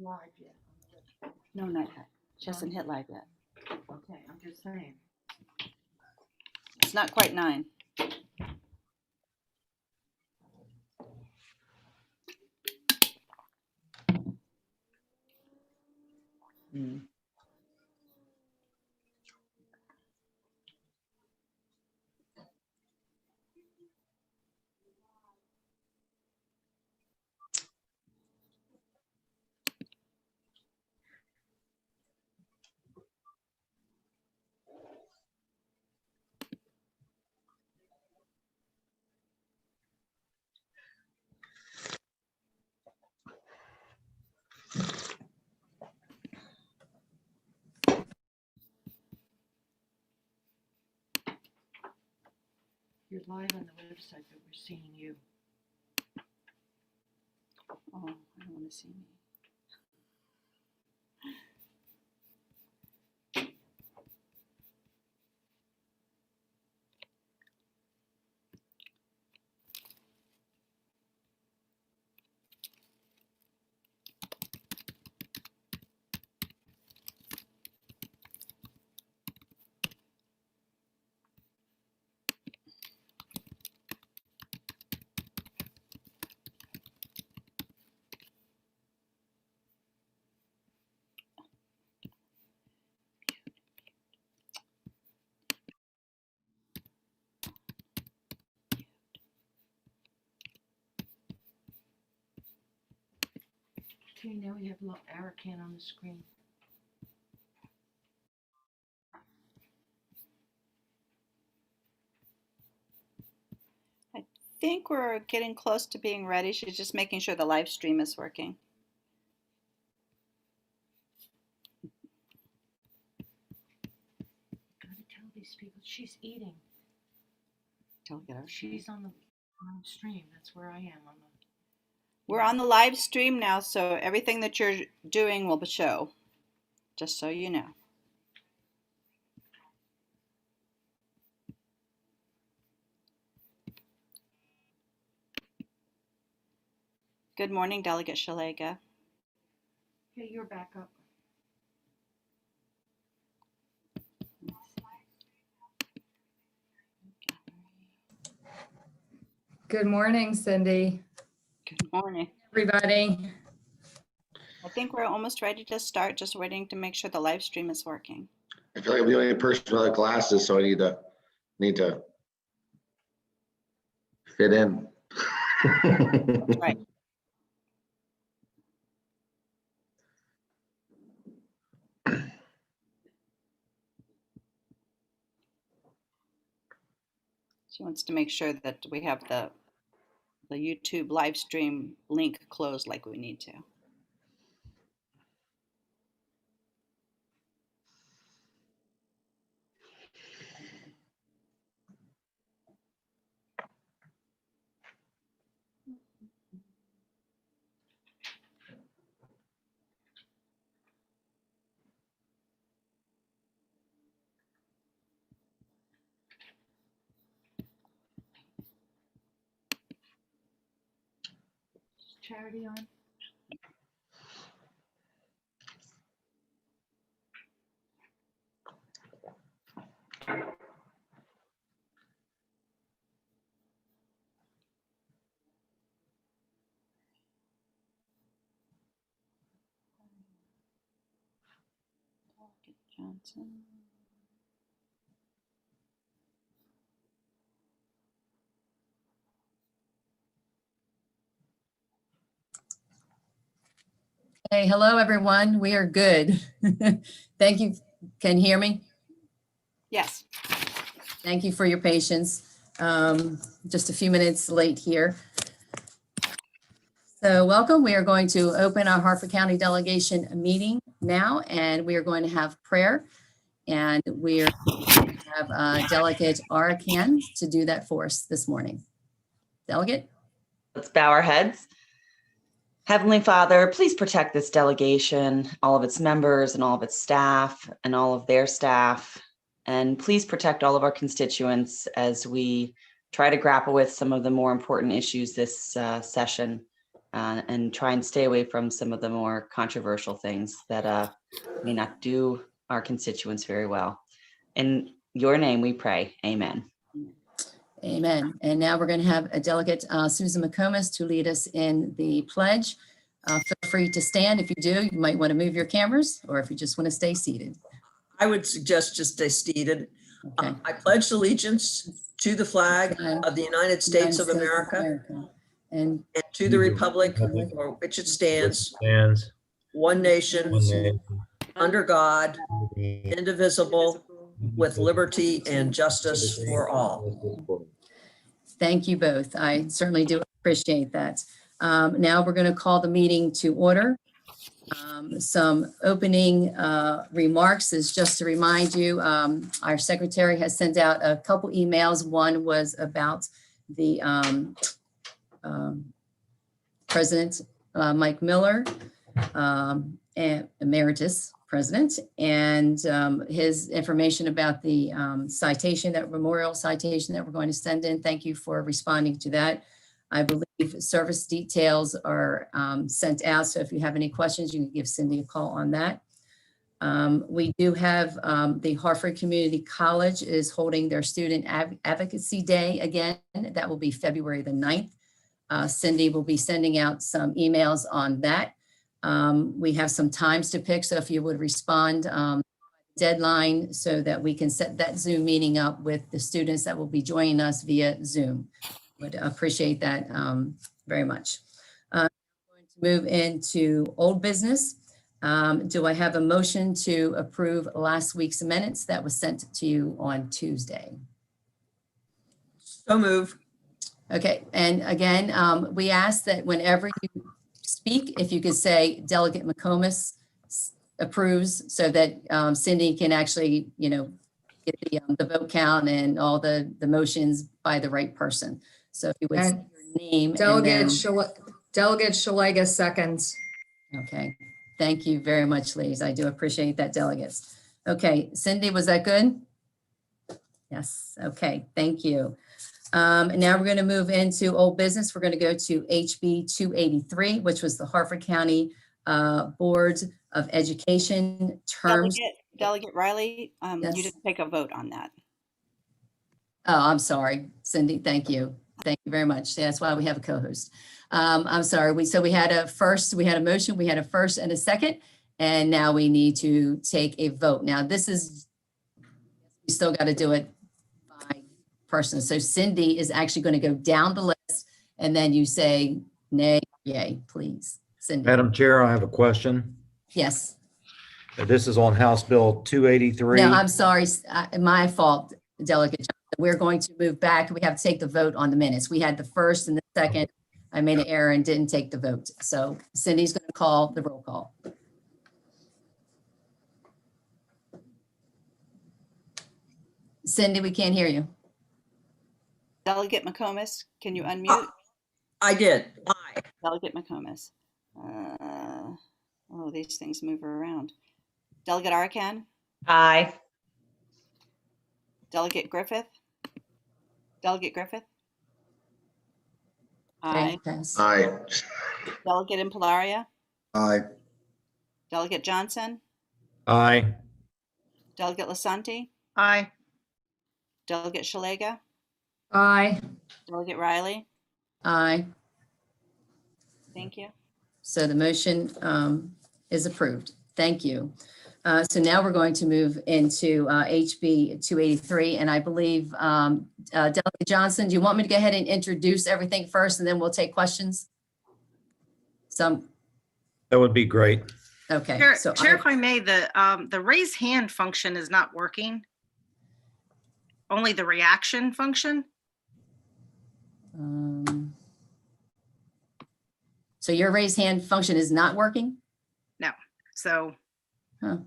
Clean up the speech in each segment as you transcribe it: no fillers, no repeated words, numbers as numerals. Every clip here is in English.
live yet on the website? No, not yet. She hasn't hit live yet. Okay, I'm just saying. It's not quite 9. You're live on the website, but we're seeing you. Oh, I don't want to see me. Okay, now we have a little arrow can on the screen. I think we're getting close to being ready. She's just making sure the live stream is working. Gotta tell these people she's eating. Delegate. She's on the live stream. That's where I am on the. We're on the live stream now, so everything that you're doing will show, just so you know. Good morning, Delegate Shalega. Okay, you're back up. Good morning, Cindy. Good morning. Everybody. I think we're almost ready to start, just waiting to make sure the live stream is working. I feel like I'm the only person without glasses, so I need to fit in. Right. She wants to make sure that we have the YouTube live stream link closed like we need to. Is Charity on? Johnson. Hey, hello, everyone. We are good. Thank you. Can you hear me? Yes. Thank you for your patience. Just a few minutes late here. So welcome. We are going to open our Harford County delegation meeting now, and we are going to have prayer. And we are going to have Delegate Arakan to do that for us this morning. Delegate? Let's bow our heads. Heavenly Father, please protect this delegation, all of its members and all of its staff and all of their staff. And please protect all of our constituents as we try to grapple with some of the more important issues this session. and try and stay away from some of the more controversial things that may not do our constituents very well. In your name we pray, amen. Amen. And now we're going to have a delegate, Susan McComas, to lead us in the pledge. Feel free to stand. If you do, you might want to move your cameras, or if you just want to stay seated. I would suggest just stay seated. Okay. I pledge allegiance to the flag of the United States of United America And and to the republic for which it stands, one nation, under God, indivisible, with liberty and justice for all. thank you both. I certainly do appreciate that. Now we're going to call the meeting to order. Some opening remarks is just to remind you, our secretary has sent out a couple emails. One was about the President Mike Miller, and Emeritus President, and his information about the citation, that memorial citation that we're going to send in. Thank you for responding to that. I believe service details are sent out, so if you have any questions, you can give Cindy a call on that. We do have the Harford Community College is holding their Student Advocacy Day again. That will be February the 9th. Cindy will be sending out some emails on that. We have some times to pick, so if you would respond deadline so that we can set that Zoom meeting up with the students that will be joining us via Zoom. Would appreciate that very much. I'm going to move into old business. Do I have a motion to approve last week's minutes that was sent to you on Tuesday? So move. Okay, and again, we ask that whenever you speak, if you could say Delegate McComas approves, so that Cindy can actually, get the vote count and all the motions by the right person. So if you would say And your name. Delegate Shalega seconds. Okay, thank you very much, ladies. I do appreciate that, delegates. Okay, Cindy, was that good? Yes, okay, thank you. Now we're going to move into old business. We're going to go to HB 283, which was the Harford County Board of Education terms. Delegate Riley, Yes. you didn't take a vote on that. Oh, I'm sorry, Cindy. Thank you. Thank you very much. That's why we have a co-host. I'm sorry. We had a motion, we had a first and a second, and now we need to take a vote. Now we still got to do it by person. So Cindy is actually going to go down the list, and then you say nay, yay, please. Cindy. Madam Chair, I have a question. Yes. This is on House Bill 283. No, I'm sorry. My fault, Delegate Johnson. We're going to move back. We have to take the vote on the minutes. We had the first and the second. I made an error and didn't take the vote. So Cindy's going to call the roll call. Cindy, we can't hear you. Delegate McComas, can you unmute? I did. Aye. Delegate McComas. These things move around. Delegate Arakan, Aye. Delegate Griffith. Delegate Griffith. Okay, Aye. pass. Aye. Delegate Impalaria. Aye. Delegate Johnson. Aye. Delegate Lasanti. Aye. Delegate Shalega. Aye. Delegate Riley. Aye. Thank you. So the motion is approved. Thank you. So now we're going to move into HB 283. And I believe, Delegate Johnson, do you want me to go ahead and introduce everything first and then we'll take questions? That That would be great. okay. Chair, So Chair, if I may, the raise hand function is not working. Only the reaction function. So your raise hand function is not working? No. So Huh.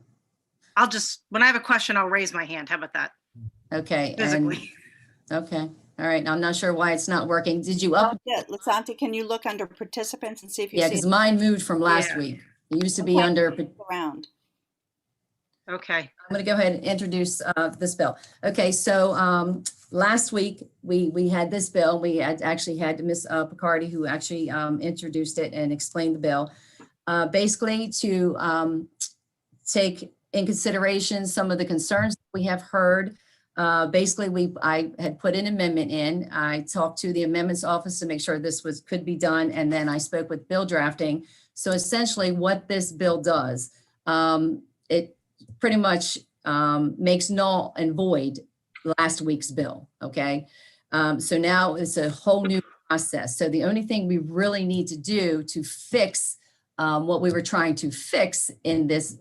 when I have a question, I'll raise my hand. How about that? Okay. Physically. Okay. All right. I'm not sure why it's not working. Did you up? Yeah, Lasanti, can you look under participants and see if you Yeah, see because mine moved from last Yeah. week. It used to be Okay. under. around? Okay. I'm going to go ahead and introduce this bill. Okay, so last week, we had this bill. We had actually had Ms. Picardi, who actually introduced it and explained the bill. Basically to take in consideration some of the concerns we have heard. Basically, I had put an amendment in. I talked to the amendments office to make sure this could be done, and then I spoke with bill drafting. So essentially what this bill does, it pretty much makes null and void last week's bill, okay? So now it's a whole new process. So the only thing we really need to do to fix what we were trying to fix in this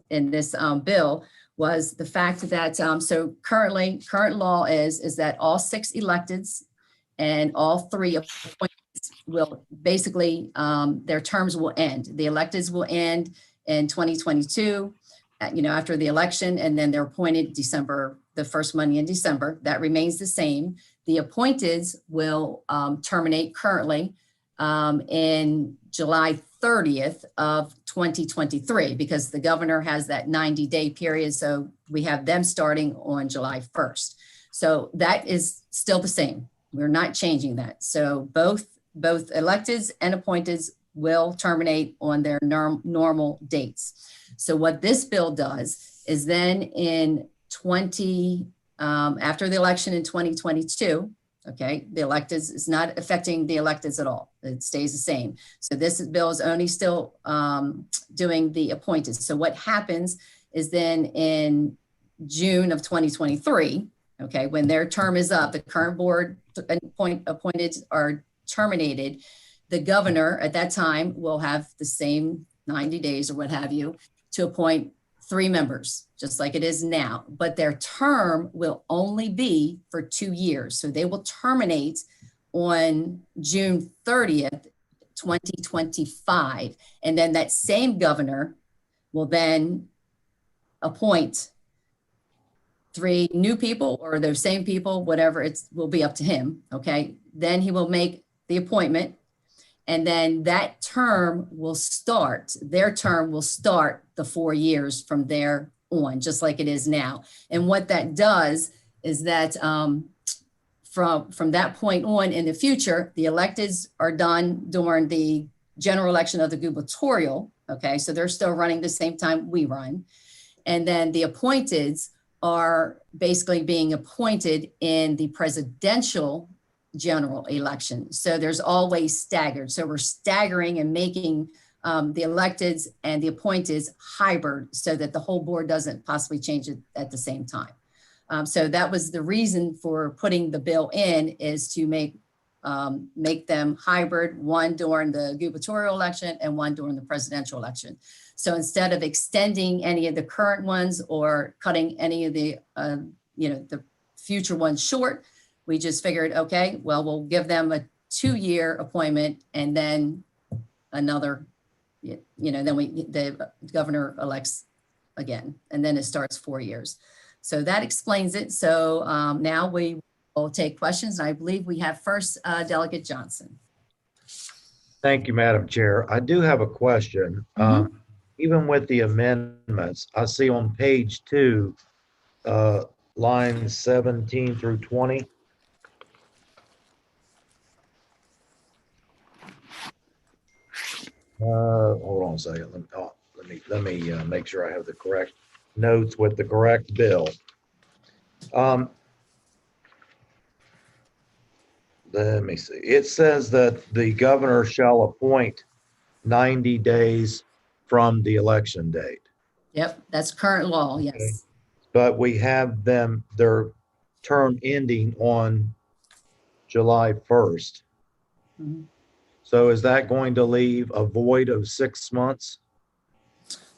bill was the fact that, so current law is that all 6 electeds and all 3 appointed will basically, their terms will end. The electeds will end in 2022, after the election, and then they're appointed the first Monday in December. That remains the same. The appointeds will terminate currently in July 30th of 2023, because the governor has that 90-day period. So we have them starting on July 1st. So that is still the same. We're not changing that. So both electeds and appointeds will terminate on their normal dates. So what this bill does is then after the election in 2022, okay, the electeds is not affecting the electeds at all. It stays the same. So this bill is only still doing the appointed. So what happens is then in June of 2023, okay, when their term is up, the current board appointed are terminated, the governor at that time will have the same 90 days or what have you to appoint 3 members, just like it is now, but their term will only be for 2 years. So they will terminate on June 30th, 2025. And then that same governor will then appoint 3 new people or those same people, whatever will be up to him, okay? Then he will make the appointment, and then that term will start, their term will start the 4 years from there on, just like it is now. And what that does is that from that point on in the future, the electeds are done during the general election of the gubernatorial, okay? So they're still running the same time we run. And then the appointeds are basically being appointed in the presidential general election. So there's always staggered. So we're staggering and making the electeds and the appointeds hybrid so that the whole board doesn't possibly change it at the same time. So that was the reason for putting the bill in, is to make them hybrid, one during the gubernatorial election and one during the presidential election. So instead of extending any of the current ones or cutting any of the the future ones short, we just figured, okay, well, we'll give them a 2-year appointment and then another, then the governor elects again, and then it starts 4 years. So that explains it. So now we will take questions. I believe we have first Delegate Johnson. Thank you, Madam Chair. I do have a question. Even with the amendments, I see on page 2, lines 17 through 20. Hold on a second. Let me make sure I have the correct notes with the correct bill. Let me see. It says that the governor shall appoint 90 days from the election date. Yep, that's current law, yes. Okay. But we have their term ending on July 1st. So is that going to leave a void of 6 months?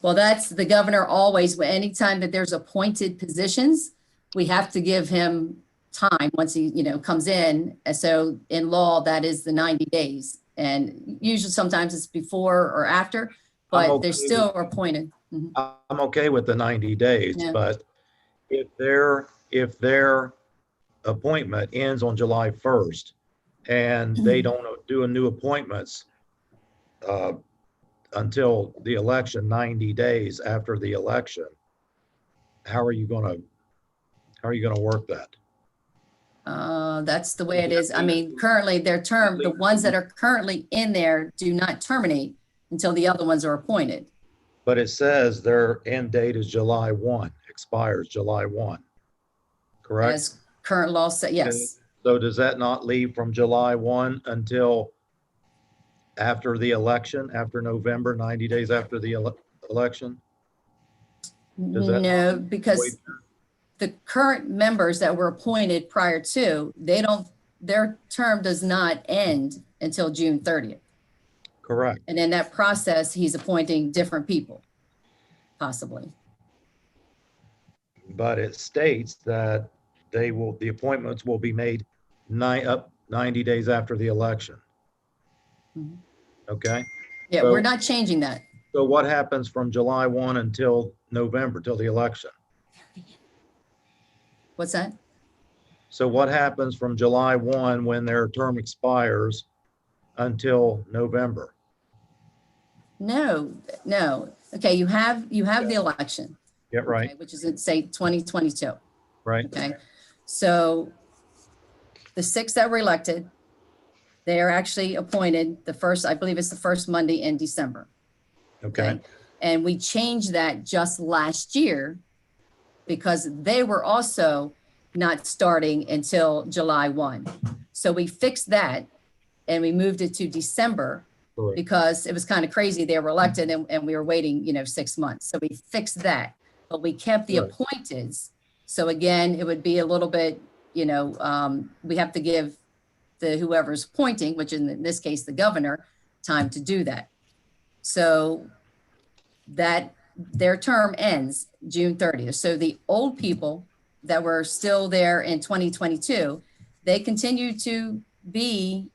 Well, that's the governor always, anytime that there's appointed positions, we have to give him time once he, comes in. And so in law, that is the 90 days. And usually sometimes it's before or after, but they're still appointed. I'm okay with the 90 days, Yeah. But if their appointment ends on July 1st and they don't do a new appointments until the election, 90 days after the election, how are you going to work that? That's the way it is. I mean, currently their term, the ones that are currently in there do not terminate until the other ones are appointed. But it says their end date is July 1, expires July 1, correct? As current law said, yes. So does that not leave from July 1 until after the election, after November, 90 days after the election? Does that No, not because wait? the current members that were appointed prior to, their term does not end until June 30th. Correct. And in that process, he's appointing different people, possibly. But it states that the appointments will be made 90 days after the election. Mhm. Okay? Yeah, So- we're not changing that. So what happens from July 1 until November, till the election? What's that? So what happens from July 1 when their term expires until November? No. Okay, you have the election. Yeah, right, Okay, which is in, say, 2022. right. Okay, so the 6 that were elected, they are actually appointed the first, I believe it's the first Monday in December. Okay, And we changed that just last year because they were also not starting until July 1. So we fixed that and we moved it to December correct. because it was kind of crazy. They were elected and we were waiting, 6 months. So we fixed that, but we kept the Right. appointeds. So again, it would be a little bit, we have to give the whoever's appointing, which in this case, the governor, time to do that. So that their term ends June 30th. So the old people that were still there in 2022, they continue to be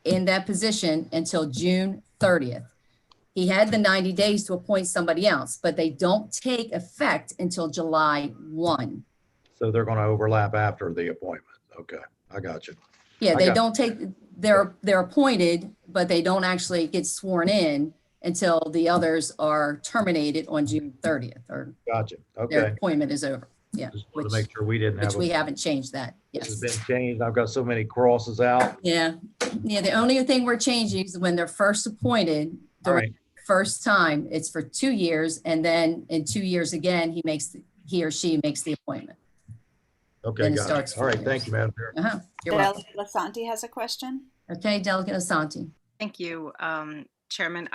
in that position until June 30th. He had the 90 days to appoint somebody else, but they don't take effect until July 1. So they're going to overlap after the appointment. Okay, I got you. Yeah, I they got- don't take, they're appointed, but they don't actually get sworn in until the others are terminated on June 30th or Gotcha. their Okay. appointment is over. Yeah, Just which, wanted to make sure we didn't which have, we haven't changed that. this has Yes. been changed. I've got so many crosses out. Yeah. The only thing we're changing is when they're first appointed, All the right, first time, it's for 2 years. And then in 2 years again, he or she makes the appointment. okay, Then it gotcha. starts All right, 4 thank years. you, Madam Chair. Uh-huh. You're welcome. Delegate Lasanti has a question. Okay, Delegate Asante. Thank you, Chairman.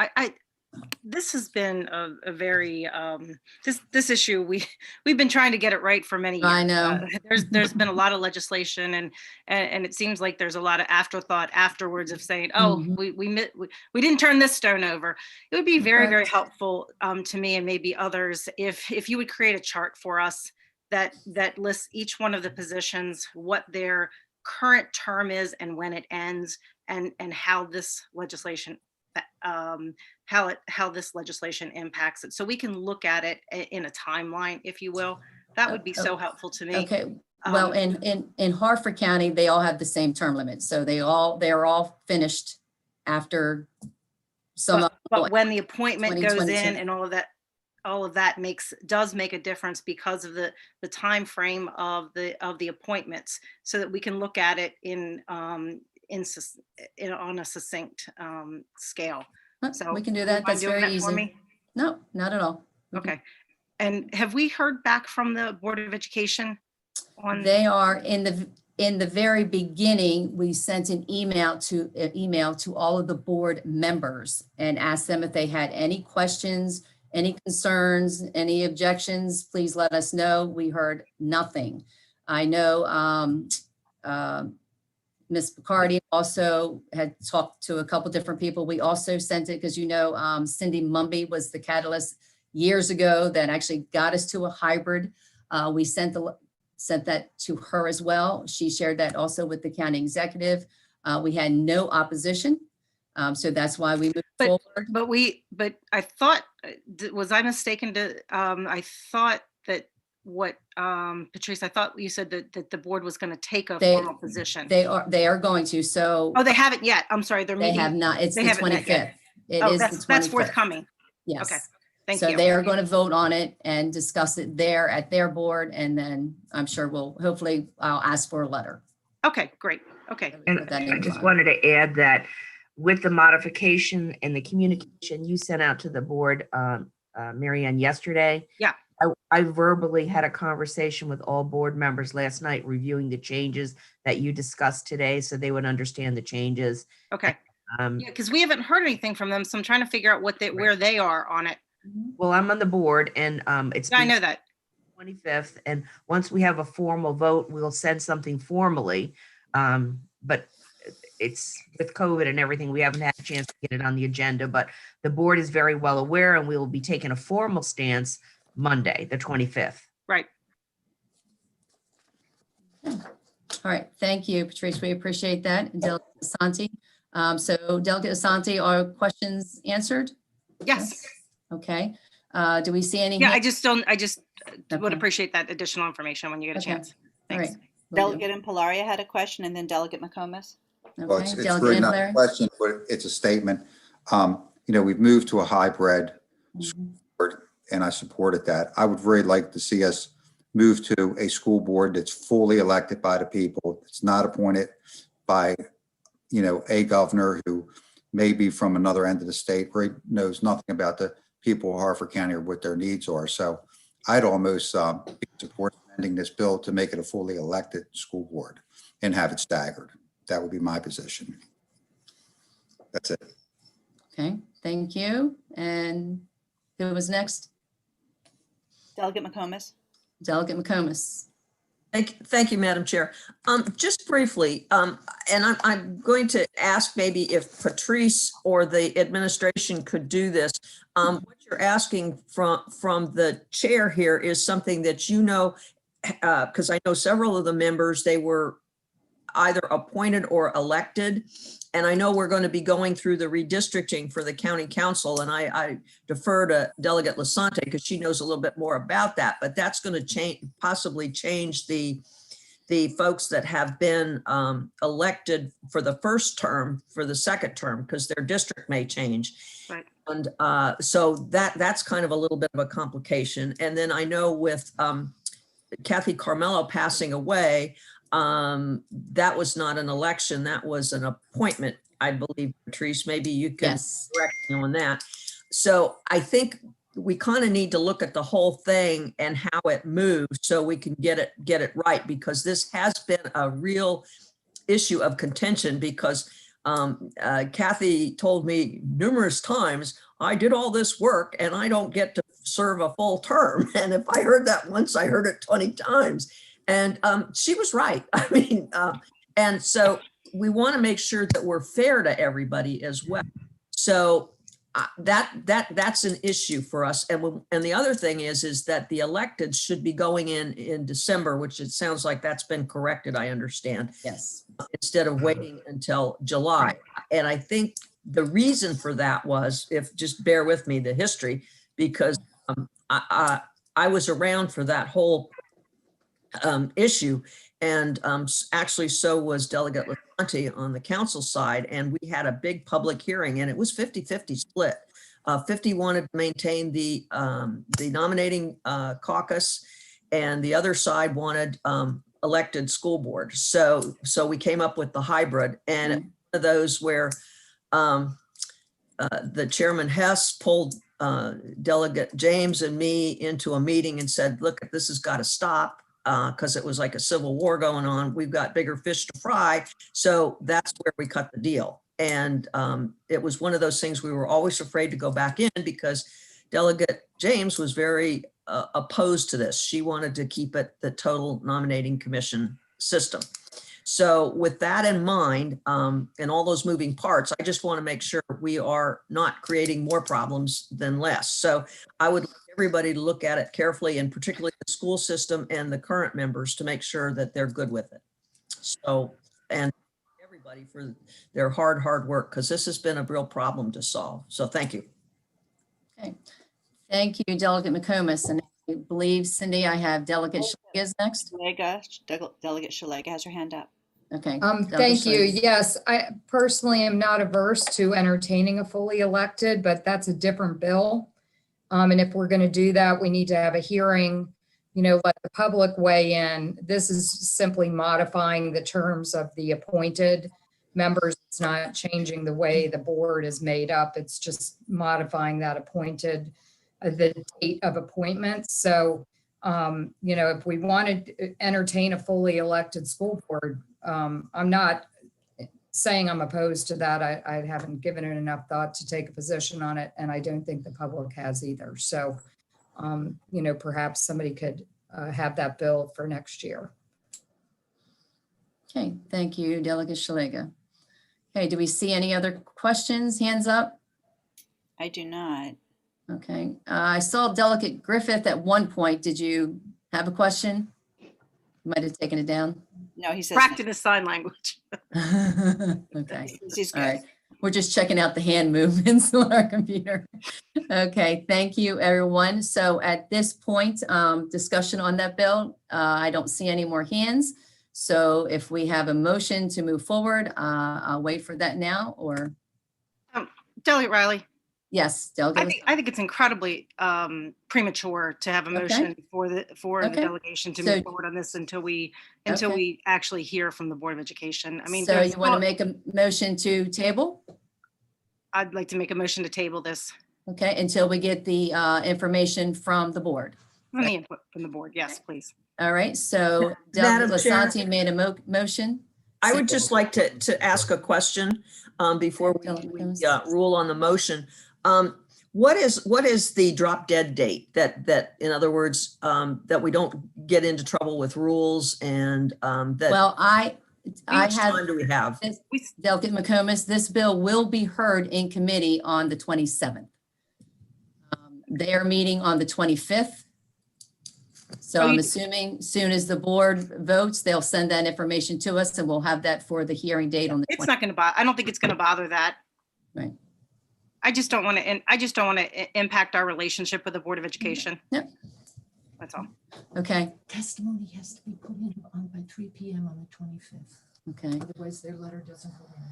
This has been a very, this issue, we've been trying to get it right for many years. I know. There's been a lot of legislation and it seems like there's a lot of afterthought afterwards of saying, oh, Mhm. we didn't turn this stone over. It would be very, very Correct. helpful to me and maybe others if you would create a chart for us that lists each one of the positions, what their current term is and when it ends, and how this legislation how this legislation impacts it, so we can look at it in a timeline, if you will. That would be so helpful to me. Okay, well, in Harford County, they all have the same term limit. So they're all finished after some. But when the appointment goes in 2022. and all of that does make a difference because of the time frame of the appointments, so that we can look at it on a succinct scale. So We can do would that. you mind That's doing very that for easy. me? No, not at all. Okay. And have we heard back from the Board of Education on? They are in the very beginning, we sent an email to all of the board members and asked them if they had any questions, any concerns, any objections, please let us know. We heard nothing. I know Ms. Picardi also had talked to a couple different people. We also sent it because Cindy Mumby was the catalyst years ago that actually got us to a hybrid. We sent that to her as well. She shared that also with the county executive. We had no opposition. So that's why we moved forward. But I thought, was I mistaken I thought that Patrice, I thought you said that the board was going to take a formal position. They are going to, so. Oh, they haven't yet. I'm sorry. They're They meeting. have not, it's They the haven't met 25th. yet. It Oh, is the 25th. that's forthcoming. Yes. Okay. Thank So you. they are going to vote on it and discuss it there at their board. And then I'm sure hopefully I'll ask for a letter. Okay, great. Okay. Put And that in I the just file. wanted to add that with the modification and the communication you sent out to the board, Mary Ann, yesterday. Yeah. I verbally had a conversation with all board members last night reviewing the changes that you discussed today, so they would understand the changes. Okay. Um, Yeah, because we haven't heard anything from them, so I'm trying to figure out where they are on it. Well, I'm on the board and it's. Yeah, I know that. 25th, and once we have a formal vote, we'll send something formally. But it's with COVID and everything, we haven't had a chance to get it on the agenda, but the board is very well aware and we will be taking a formal stance Monday, the 25th. Right. All right, thank you, Patrice. We appreciate that. And Delegate Asante. So Delegate Asante, are questions answered? Yes. Okay. Do we see any? Yeah, hands? I just would Okay. appreciate that additional information when you get a Okay. chance. All Thanks. right. Will do. Delegate Impalaria had a question, and then Delegate McComas. Well, Okay, it's Delegate really not a Ambler. question, but it's a statement. We've moved to a hybrid Mhm. board, and I supported that. I would really like to see us move to a school board that's fully elected by the people. It's not appointed by, a governor who may be from another end of the state, really knows nothing about the people of Harford County or what their needs are. So I'd almost support amending this bill to make it a fully elected school board and have it staggered. That would be my position. That's it. Okay, thank you. And who was next? Delegate McComas. Delegate McComas. Thank you, Madam Chair. Just briefly, and I'm going to ask maybe if Patrice or the administration could do this. What you're asking from the chair here is something that because I know several of the members, they were either appointed or elected. And I know we're going to be going through the redistricting for the county council, and I defer to Delegate Lasante because she knows a little bit more about that, but that's going to possibly change the folks that have been elected for the first term for the second term, because their district may change. Right. And so that's kind of a little bit of a complication. And then I know with Kathy Carmelo passing away, that was not an election, that was an appointment, I believe. Patrice, maybe you can Yes. correct me on that. So I think we kind of need to look at the whole thing and how it moves so we can get it right, because this has been a real issue of contention, because Kathy told me numerous times, I did all this work and I don't get to serve a full term. And if I heard that once, I heard it 20 times. And she was right. I mean, and so we want to make sure that we're fair to everybody as well. So that's an issue for us. And the other thing is that the elected should be going in December, which it sounds like that's been corrected, I understand. Yes. Instead of waiting until July. And I think the reason for that was, if just bear with me, the history, because I was around for that whole issue. And actually, so was Delegate Lasante on the council side. And we had a big public hearing, and it was 50-50 split. 50 wanted to maintain the nominating caucus, and the other side wanted elected school board. So we came up with the hybrid, and one of those where the Chairman Hess pulled Delegate James and me into a meeting and said, look, this has got to stop. Because it was like a civil war going on. We've got bigger fish to fry. So that's where we cut the deal. And it was one of those things we were always afraid to go back in, because Delegate James was very opposed to this. She wanted to keep it the total nominating commission system. So with that in mind, and all those moving parts, I just want to make sure we are not creating more problems than less. So I would like everybody to look at it carefully, and particularly the school system and the current members, to make sure that they're good with it. So, and everybody for their hard work, because this has been a real problem to solve. So thank you. Okay. Thank you, Delegate McComas. And I believe, Cindy, I have Delegate Shaliga next. Delegate Shaliga has her hand up. Okay. Thank you. Shaliga. Yes, I personally am not averse to entertaining a fully elected, but that's a different bill. And if we're going to do that, we need to have a hearing let the public weigh in. This is simply modifying the terms of the appointed members. It's not changing the way the board is made up. It's just modifying that appointed, the date of appointments. So, if we wanted to entertain a fully elected school board, I'm not saying I'm opposed to that. I haven't given it enough thought to take a position on it, and I don't think the public has either. So, perhaps somebody could have that bill for next year. Okay, thank you, Delegate Shalega. Okay, do we see any other questions? Hands up. I do not. Okay, I saw Delegate Griffith at one point. Did you have a question? You might have taken it down. No, he says. Practice sign language. Okay, He's all good. right. We're just checking out the hand movements on our computer. Okay, thank you, everyone. So at this point, discussion on that bill, I don't see any more hands. So if we have a motion to move forward, I'll wait for that now, or Delegate Riley, yes, Delegate. I think it's incredibly premature to have a motion for the Okay. delegation to So- move forward on this until we Okay. actually hear from the Board of Education. I mean, So there's you want to still- make a motion to table? I'd like to make a motion to table this. Okay, until we get the information from the board. Any input from the board? Yes, please. All right, so Madam Delegate Chair. Lasanti made a motion. I would just like to ask a question before we rule on the motion. What is the drop dead date that in other words, that we don't get into trouble with rules and that Well, I how much have, time do we have? Delegate McComas, this bill will be heard in committee on the 27th. They are meeting on the 25th. So I'm assuming soon as the board votes, they'll send that information to us and we'll have that for the hearing date on the 20th. It's not going to bother. I don't think it's going to bother that. Right. I just don't want to impact our relationship with the Board of Education. Yep. That's all. Okay, Testimony has to be put in by 3 p.m. on the 25th. okay. Otherwise, their letter doesn't go in.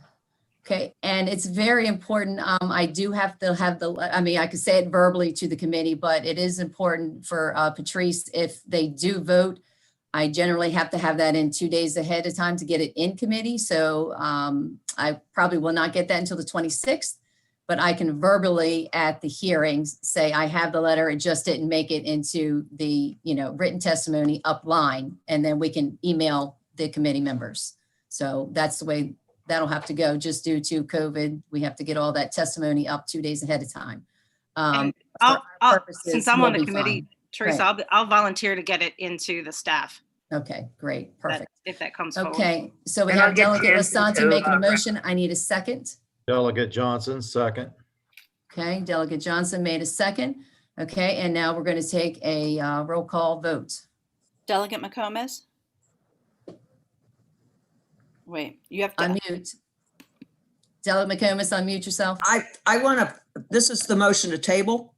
Okay, and it's very important. I do have to have I could say it verbally to the committee, but it is important for Patrice, if they do vote, I generally have to have that in 2 days ahead of time to get it in committee. So I probably will not get that until the 26th, but I can verbally at the hearings say I have the letter, it just didn't make it into the written testimony upline, and then we can email the committee members. So that's the way that'll have to go, just due to COVID. We have to get all that testimony up 2 days ahead of time. And For our purposes, since I'm we'll on the be committee, fine. Teresa, I'll volunteer to get it into the staff. Okay, great, perfect. If that comes forward. Okay, so we And I'll have get Delegate Jansen Lasanti to, making a motion. I need a second. Delegate Johnson, second. Okay, Delegate Johnson made a second. Okay, and now we're going to take a roll call vote. Delegate McComas? Wait, you have to. Unmute. Delegate McComas, unmute yourself. I want to, this is the motion to table.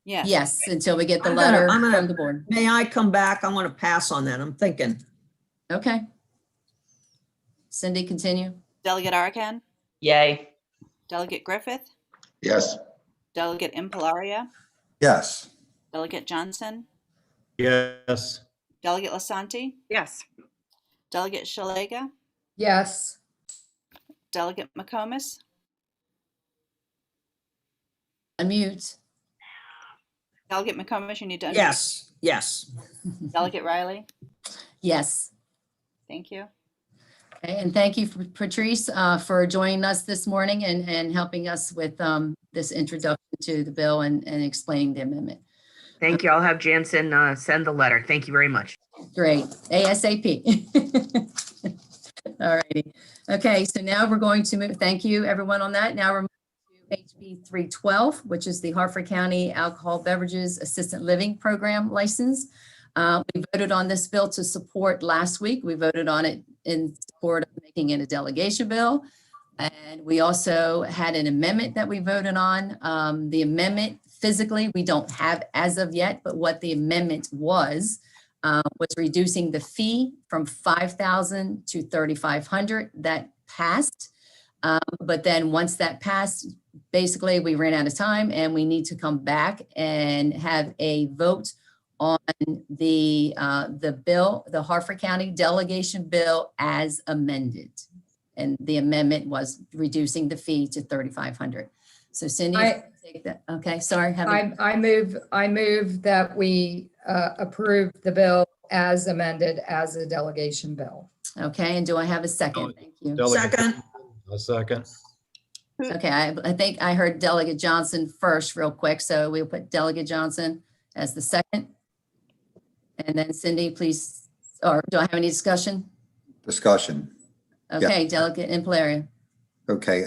Yes. Yes, until we get the I'm gonna- letter I'm gonna- from the board. May I come back? I want to pass on that. I'm thinking. Okay. Cindy, continue. Delegate Arakan? Yay. Delegate Griffith? Yes. Delegate Impalaria? Yes. Delegate Johnson? Yes. Delegate Lasanti? Yes. Delegate Shalega? Yes. Delegate McComas? Unmute. Delegate McComas, you need to unmute. Yes, yes. Delegate Riley? Yes. Thank you. Okay, and thank you, Patrice, for joining us this morning and helping us with this introduction to the bill and explaining the amendment. Thank you. I'll have Jansen send the letter. Thank you very much. Great, ASAP. All righty. Okay, so now we're going to move, thank you everyone on that. Now we're moving to HB 312, which is the Harford County Alcohol Beverages Assistant Living Program license. We voted on this bill to support last week. We voted on it in support of making it a delegation bill. And we also had an amendment that we voted on. The amendment physically, we don't have as of yet, but what the amendment was reducing the fee from $5,000 to $3,500. That passed. But then once that passed, basically we ran out of time and we need to come back and have a vote on the bill, the Harford County delegation bill as amended. And the amendment was reducing the fee to $3,500. So Cindy, if you take that. Okay, sorry. I move that we approve the bill as amended as a delegation bill. Okay, and do I have a second? Thank you. Delegate- Second. A second. Okay, I think I heard Delegate Johnson first real quick, so we'll put Delegate Johnson as the second. And then Cindy, please, or do I have any discussion? Discussion. Okay, Delegate Impalaria. Okay,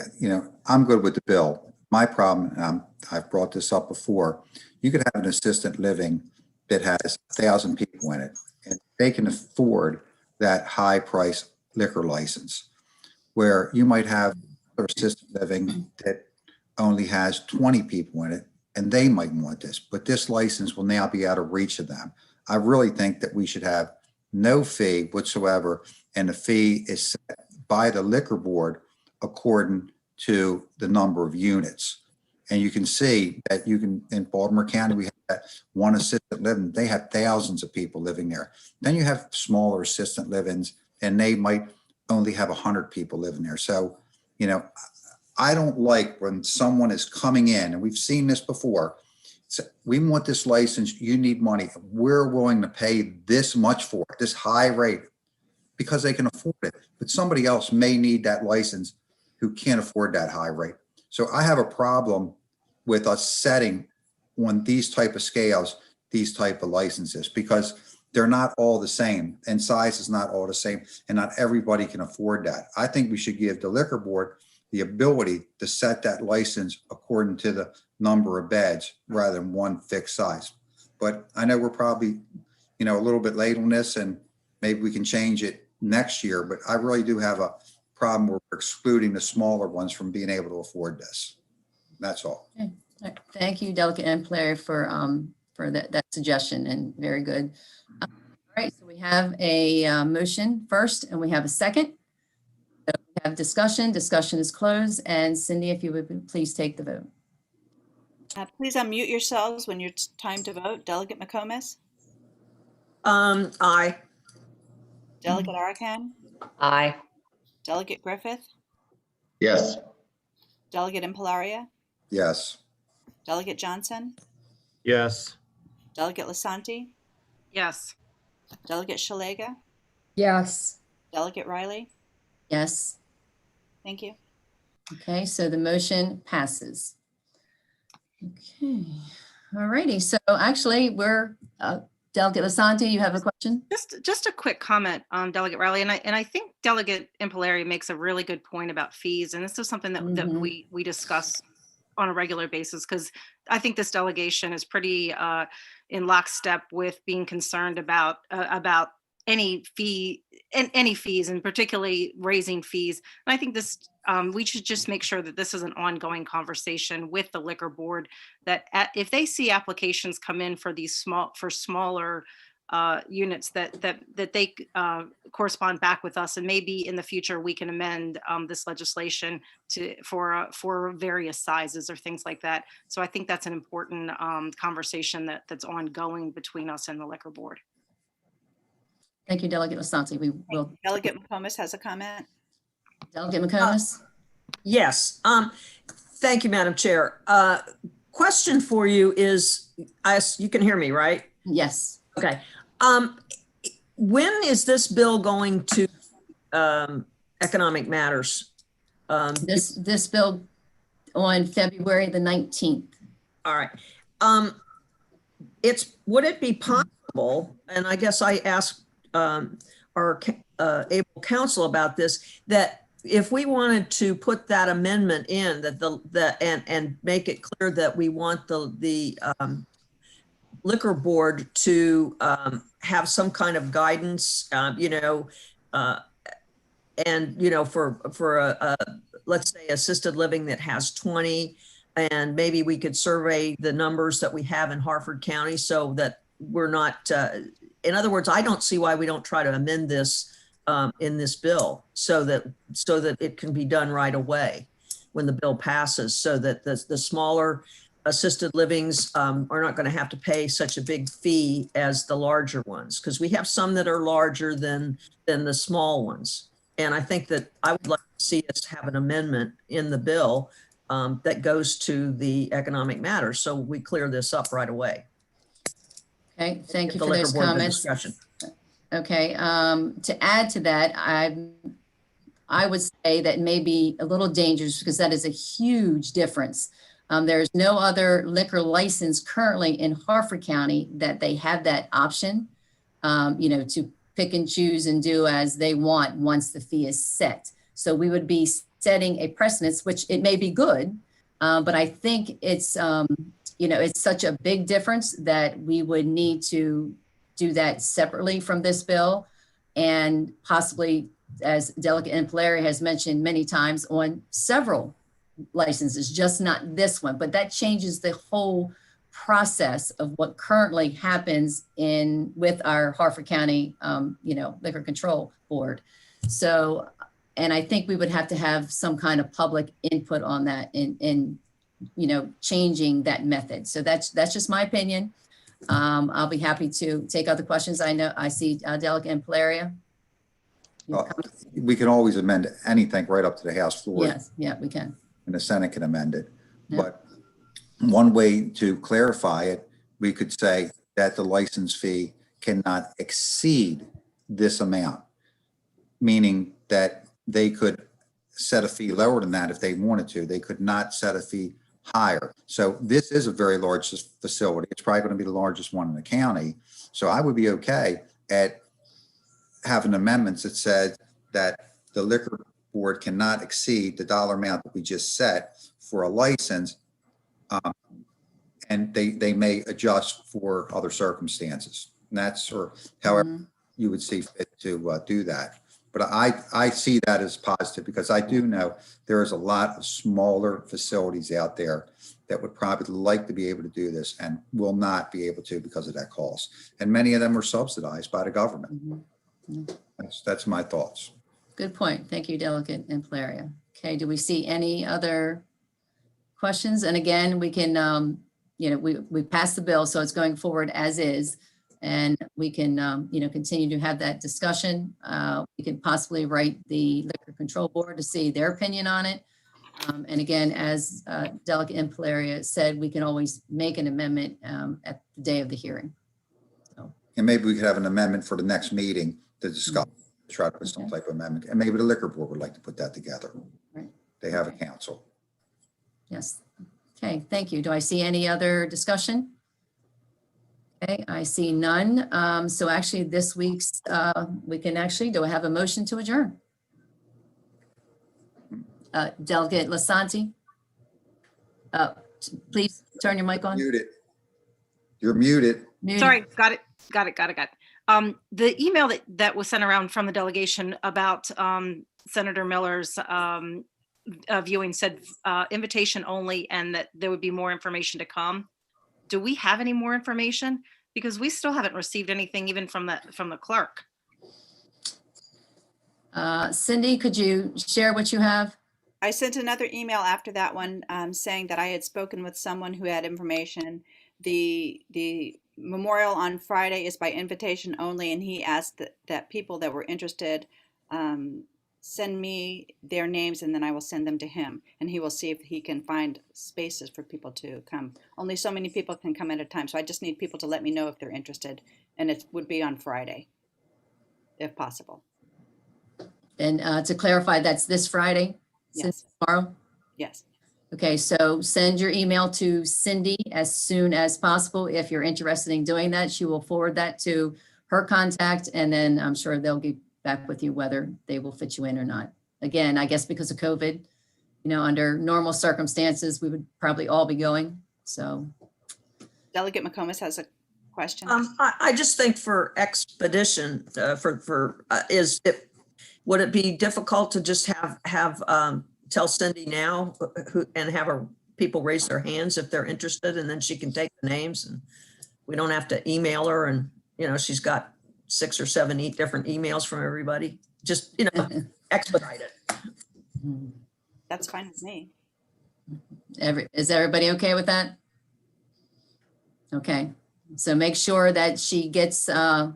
I'm good with the bill. My problem, and I've brought this up before, you could have an assisted living that has 1,000 people in it, and they can afford that high price liquor license, where you might have an assisted living that only has 20 people in it, and they might want this, but this license will now be out of reach of them. I really think that we should have no fee whatsoever, and the fee is set by the liquor board according to the number of units. And you can see that in Baltimore County, we have that one assisted living, they have thousands of people living there. Then you have smaller assisted livings, and they might only have 100 people living there. So, I don't like when someone is coming in, and we've seen this before. So we want this license, you need money. We're willing to pay this much for it, this high rate, because they can afford it. But somebody else may need that license who can't afford that high rate. So I have a problem with us setting on these type of scales, these type of licenses, because they're not all the same, and size is not all the same, and not everybody can afford that. I think we should give the liquor board the ability to set that license according to the number of beds rather than one fixed size. But I know we're probably, a little bit late on this, and maybe we can change it next year, but I really do have a problem where we're excluding the smaller ones from being able to afford this. That's all. Okay. All right. Thank you, Delegate Impalaria, for that suggestion, and very good. All right, so we have a motion first, and we have a second. So we have discussion. Discussion is closed. And Cindy, if you would please take the vote. Please unmute yourselves when it's time to vote. Delegate McComas, Aye. Delegate Arakan, Aye. Delegate Griffith, Yes. Delegate Impalaria, Yes. Delegate Johnson, Yes. Delegate Lasanti, Yes. Delegate Shalega, Yes. Delegate Riley. Yes. Thank you. Okay, so the motion passes. Okay, all righty. So actually, we're Delegate Lasanti, you have a question? Just a quick comment, Delegate Riley, and I think Delegate Impalaria makes a really good point about fees, and this is something that we discuss on a regular basis, because I think this delegation is pretty in lockstep with being concerned about any fees, and particularly raising fees. And I think this we should just make sure that this is an ongoing conversation with the liquor board, that if they see applications come in for these smaller units, that they correspond back with us, and maybe in the future we can amend this legislation for various sizes or things like that. So I think that's an important conversation that's ongoing between us and the liquor board. Thank you, Delegate Lasanti. We will. Delegate McComas has a comment. Delegate McComas? Yes. Thank you, Madam Chair. Question for you is, you can hear me, right? Yes. Okay. When is this bill going to Economic Matters? This bill on February the 19th. All right. Would it be possible, and I guess I asked our able counsel about this, that if we wanted to put that amendment in, that and make it clear that we want the liquor board to have some kind of guidance, for a let's say assisted living that has 20, and maybe we could survey the numbers that we have in Harford County, so that we're not, in other words, I don't see why we don't try to amend this in this bill so that it can be done right away when the bill passes, so that the smaller assisted livings are not going to have to pay such a big fee as the larger ones, because we have some that are larger than the small ones. And I think that I would like to see us have an amendment in the bill that goes to the economic matters, so we clear this up right away. Okay, thank you The for liquor those board, the comments. discussion. Okay, to add to that, I would say that may be a little dangerous because that is a huge difference. There's no other liquor license currently in Harford County that they have that option, to pick and choose and do as they want once the fee is set. So we would be setting a precedence, which it may be good, but I think it's, it's such a big difference that we would need to do that separately from this bill, and possibly, as Delegate Impellier has mentioned many times, on several licenses, just not this one. But that changes the whole process of what currently happens with our Harford County, Liquor Control Board. So, and I think we would have to have some kind of public input on that in changing that method. So that's just my opinion. I'll be happy to take other questions. I see Delegate Impellier. We can always amend anything right up to the House floor. Yes, yeah, we can. And the Senate can amend it. Yeah. But one way to clarify it, we could say that the license fee cannot exceed this amount, meaning that they could set a fee lower than that if they wanted to. They could not set a fee higher. So this is a very large facility. It's probably going to be the largest one in the county. So I would be okay at having amendments that said that the liquor board cannot exceed the dollar amount that we just set for a license. And they may adjust for other circumstances. And that's, or however you would see fit to do that. But I see that as positive, because I do know there is a lot of smaller facilities out there that would probably like to be able to do this and will not be able to because of that cost. And many of them are subsidized by the government. That's my thoughts. Good point. Thank you, Delegate Impellier. Okay, do we see any other questions? And again, we can, we passed the bill, so it's going forward as is. And we can, continue to have that discussion. We can possibly write the Liquor Control Board to see their opinion on it. And again, as Delegate Impellier said, we can always make an amendment at the day of the hearing. So. And maybe we could have an amendment for the next meeting to discuss, try to put some type of amendment. And maybe the Liquor Board would like to put that together. Right. They have a council. Yes. Okay, thank you. Do I see any other discussion? Okay, I see none. So actually this week's, we can actually, do I have a motion to adjourn? Delegate Lasanti? Please turn your mic on. Muted. You're muted. Muted. Sorry, got it. The email that was sent around from the delegation about Senator Miller's viewing said invitation only, and that there would be more information to come. Do we have any more information? Because we still haven't received anything even from the clerk. Cindy, could you share what you have? I sent another email after that one saying that I had spoken with someone who had information. The memorial on Friday is by invitation only, and he asked that people that were interested send me their names, and then I will send them to him, and he will see if he can find spaces for people to come. Only so many people can come at a time, so I just need people to let me know if they're interested, and it would be on Friday, if possible. And to clarify, that's this Friday? Yes. Tomorrow? Yes. Okay, so send your email to Cindy as soon as possible. If you're interested in doing that, she will forward that to her contact, and then I'm sure they'll get back with you whether they will fit you in or not. Again, I guess because of COVID, under normal circumstances, we would probably all be going, so. Delegate McComas has a question. I just think for expedition, would it be difficult to just have tell Cindy now and have people raise their hands if they're interested, and then she can take the names, and we don't have to email her, and she's got 6 or 7 different emails from everybody. Just expedite it. That's fine with me. Is everybody okay with that? Okay, so make sure that she gets, so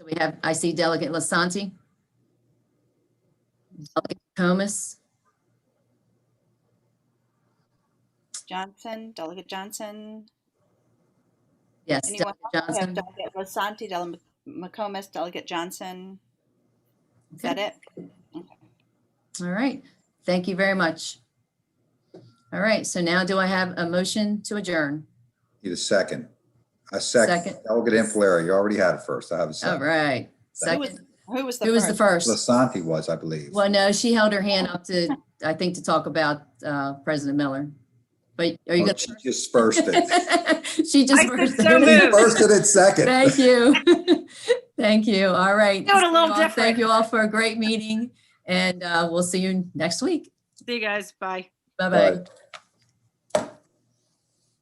we have, I see Delegate Lasanti. Delegate Comus, Johnson, Delegate Johnson. yes, Anyone Delegate else? We have Johnson. Delegate Lasanti, Delegate McComas, Delegate Johnson. Is that Okay. it? All right, thank you very much. All right, so now do I have a motion to adjourn? Need a second. A second. Second. Delegate Impleri, you already had it first. I have a All second. right, Who was, second. who was the Who was the first? first? Lasanti was, I believe. Well, no, she held her hand up to, I think, to talk about President Miller. But are you Oh, going she just first it. She just I said first so moved. First it second. Thank you. Thank you. All right. That was a little Thank different. you all for a great meeting, and we'll see you next week. See you guys. Bye. Bye-bye. Bye.